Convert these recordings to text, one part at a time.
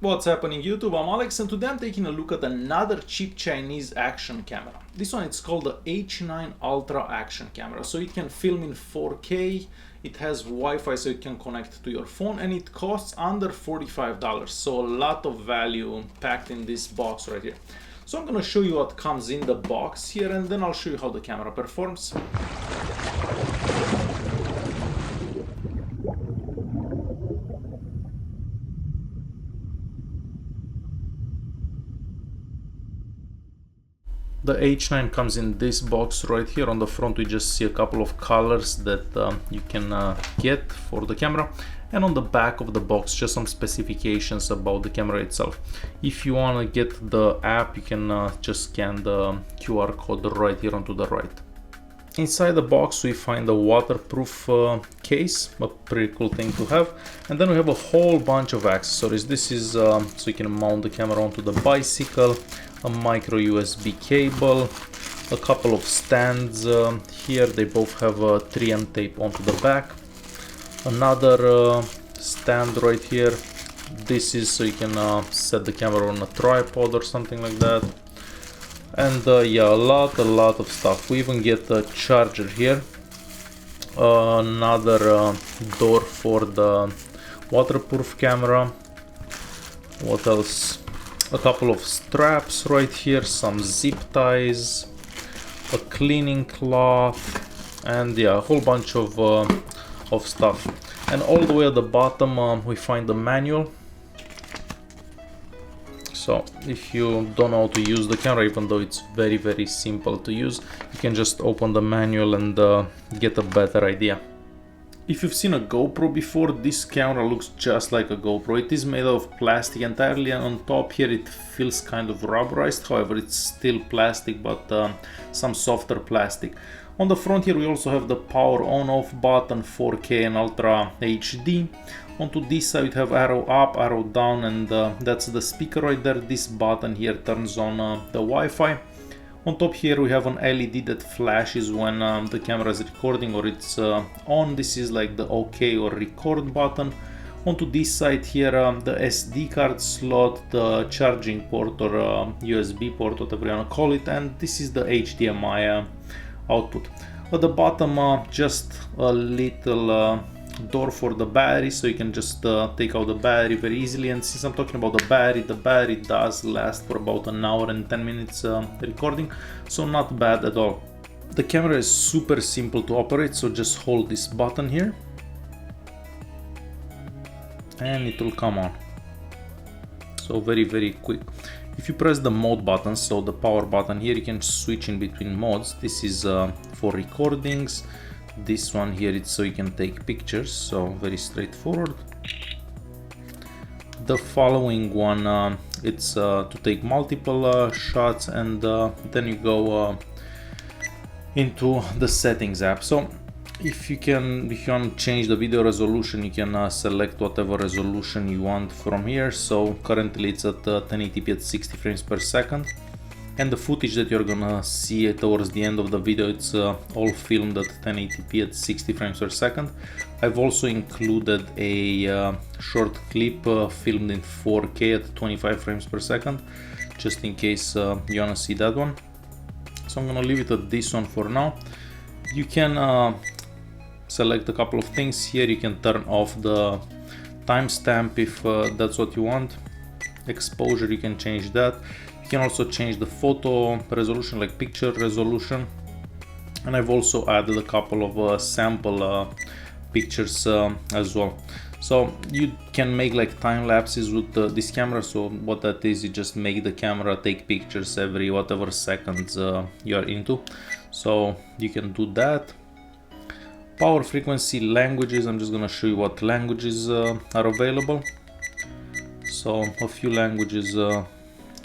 What's happening YouTube? I'm Alex and today I'm taking a look at another cheap Chinese action camera. This one it's called the H9 Ultra action camera. So it can film in 4K, it has Wi-Fi so it can connect to your phone, and it costs under $45. So a lot of value packed in this box right here. So I'm gonna show you what comes in the box here and then I'll show you how the camera performs. The H9 comes in this box right here. On the front we just see a couple of colors that you can get for the camera, and on the back of the box just some specifications about the camera itself. If you want to get the app, you can just scan the QR code right here onto the right. Inside the box we find a waterproof case, a pretty cool thing to have, and then we have a whole bunch of accessories. This is so you can mount the camera onto the bicycle, a micro USB cable, a couple of stands here. They both have a 3M tape onto the back, another stand right here. This is so you can set the camera on a tripod or something like that. And yeah, a lot of stuff. We even get a charger here, another door for the waterproof camera. What else? A couple of straps right here, some zip ties, a cleaning cloth, and yeah, a whole bunch of stuff. And all the way at the bottom we find the manual. So if you don't know how to use the camera, even though it's very simple to use, you can just open the manual and get a better idea. If you've seen a GoPro before, this camera looks just like a GoPro. It is made of plastic entirely, and on top here it feels kind of rubberized. However, it's still plastic, but some softer plastic. On the front here we also have the power on-off button, 4K and Ultra HD. Onto this side we have arrow up, arrow down, and that's the speaker right there. This button here turns on the Wi-Fi. On top here we have an LED that flashes when the camera is recording or it's on. This is like the OK or record button. Onto this side here the SD card slot, the charging port or USB port, whatever you want to call it, and this is the HDMI output. At the bottom just a little door for the battery, so you can just take out the battery very easily. And since I'm talking about the battery does last for about an hour and 10 minutes recording, so not bad at all. The camera is super simple to operate, so just hold this button here and it will come on. So very quick. If you press the mode button, so the power button here, you can switch in between modes. This is for recordings. This one here, it's so you can take pictures, so very straightforward. The following one, it's to take multiple shots, and then you go into the settings app. So if you want to change the video resolution, you can select whatever resolution you want from here. So currently it's at 1080p at 60 frames per second. And the footage that you're gonna see towards the end of the video, it's all filmed at 1080p at 60 frames per second. I've also included a short clip filmed in 4K at 25 frames per second, just in case you wanna see that one. So I'm gonna leave it at this one for now. You can select a couple of things here. You can turn off the timestamp if that's what you want. Exposure, you can change that. You can also change the photo resolution, like picture resolution, and I've also added a couple of sample pictures as well. So you can make like time lapses with this camera. So what that is, you just make the camera take pictures every whatever seconds you are into. So you can do that. Power, frequency, languages. I'm just gonna show you what languages are available. So a few languages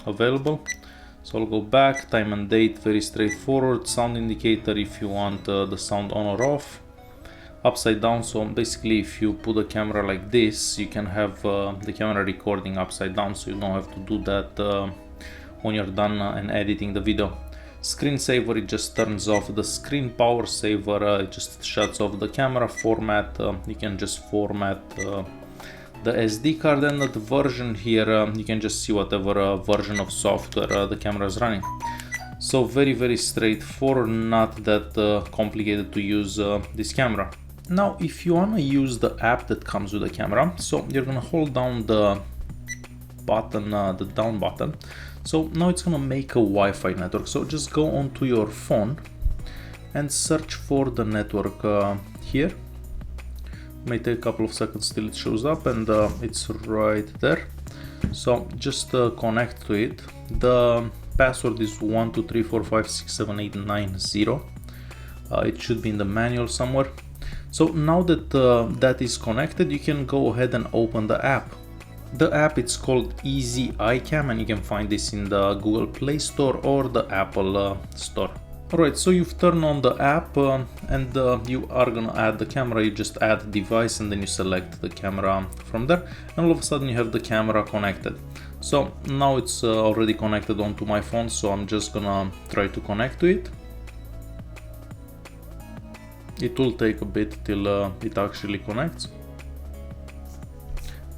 available. So I'll go back, time and date, very straightforward. Sound indicator if you want the sound on or off. Upside down, so basically if you put the camera like this, you can have the camera recording upside down, so you don't have to do that when you're done and editing the video. Screensaver, it just turns off the screen. Power saver, it just shuts off the camera. Format, you can just format the SD card, and the version here, you can just see whatever version of software the camera is running. So very straightforward, not that complicated to use this camera. Now if you want to use the app that comes with the camera, so you're gonna hold down the button, the down button. So now it's gonna make a Wi-Fi network, so just go onto your phone and search for the network here. May take a couple of seconds till it shows up, and it's right there. So just connect to it. The password is 12345678990. It should be in the manual somewhere. So now that that is connected, you can go ahead and open the app. The app, it's called Easy iCam, and you can find this in the Google Play Store or the Apple Store. Alright, so you've turned on the app and you are gonna add the camera. You just add device and then you select the camera from there, and all of a sudden you have the camera connected. So now it's already connected onto my phone, so I'm just gonna try to connect to it. It will take a bit till it actually connects.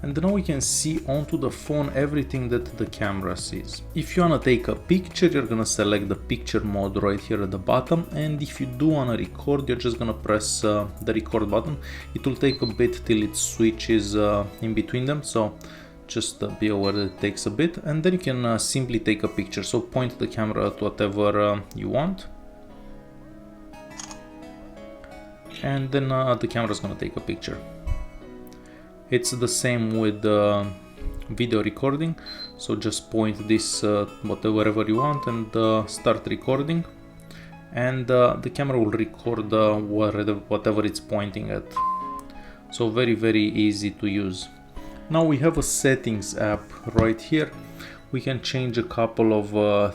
And now we can see onto the phone everything that the camera sees. If you wanna take a picture, you're gonna select the picture mode right here at the bottom, and if you do wanna record, you're just gonna press the record button. It will take a bit till it switches in between them, so just be aware that it takes a bit, and then you can simply take a picture. So point the camera at whatever you want, and then the camera is gonna take a picture. It's the same with video recording, so just point this wherever you want and start recording, and the camera will record whatever it's pointing at. So very easy to use. Now we have a settings app right here. We can change a couple of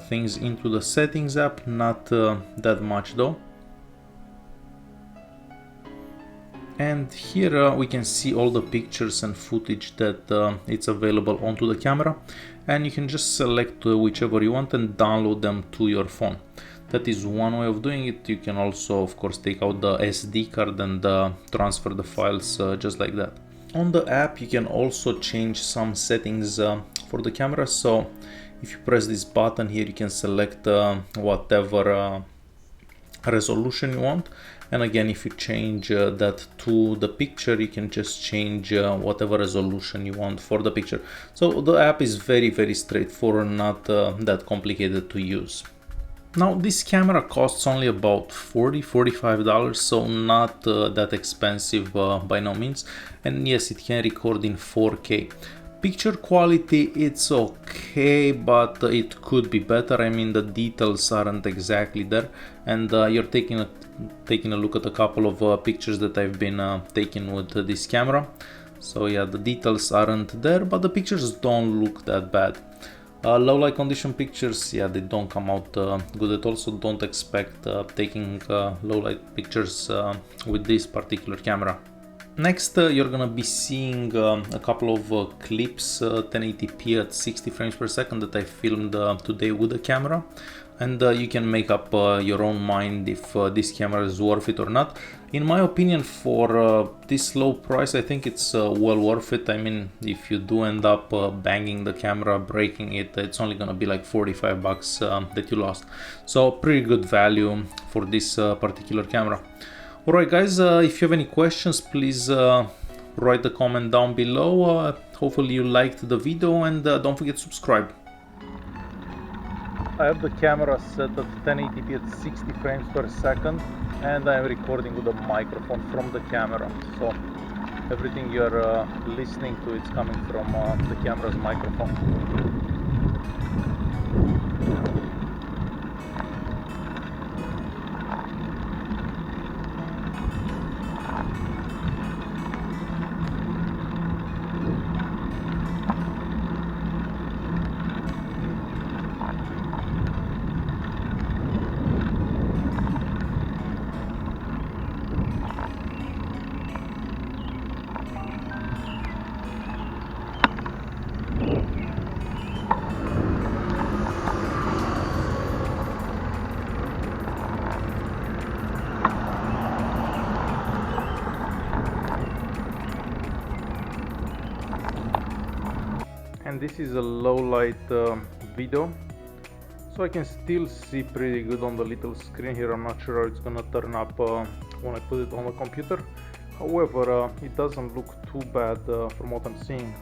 things into the settings app, not that much though. And here we can see all the pictures and footage that it's available onto the camera, and you can just select whichever you want and download them to your phone. That is one way of doing it. You can also of course take out the SD card and transfer the files just like that. On the app you can also change some settings for the camera. So if you press this button here, you can select whatever resolution you want, and again if you change that to the picture, you can just change whatever resolution you want for the picture. So the app is very straightforward, not that complicated to use. Now this camera costs only about $45, so not that expensive by no means, and yes, it can record in 4K. Picture quality, it's okay, but it could be better. I mean, the details aren't exactly there, and you're taking a look at a couple of pictures that I've been taking with this camera. So yeah, the details aren't there, but the pictures don't look that bad. Low light condition pictures, yeah, they don't come out good at all, so don't expect taking low light pictures with this particular camera. Next, you're gonna be seeing a couple of clips 1080p at 60 frames per second that I filmed today with the camera, and you can make up your own mind if this camera is worth it or not. In my opinion, for this low price, I think it's well worth it. I mean, if you do end up banging the camera, breaking it, it's only gonna be like 45 bucks that you lost. So pretty good value for this particular camera. Alright guys, if you have any questions, please write a comment down below. Hopefully you liked the video, and don't forget to subscribe. I have the camera set at 1080p at 60 frames per second, and I am recording with a microphone from the camera. So everything you're listening to, it's coming from the camera's microphone. and this is a low light video, so I can still see pretty good on the little screen here. I'm not sure how it's gonna turn up when I put it on the computer. However, it doesn't look too bad from what I'm seeing.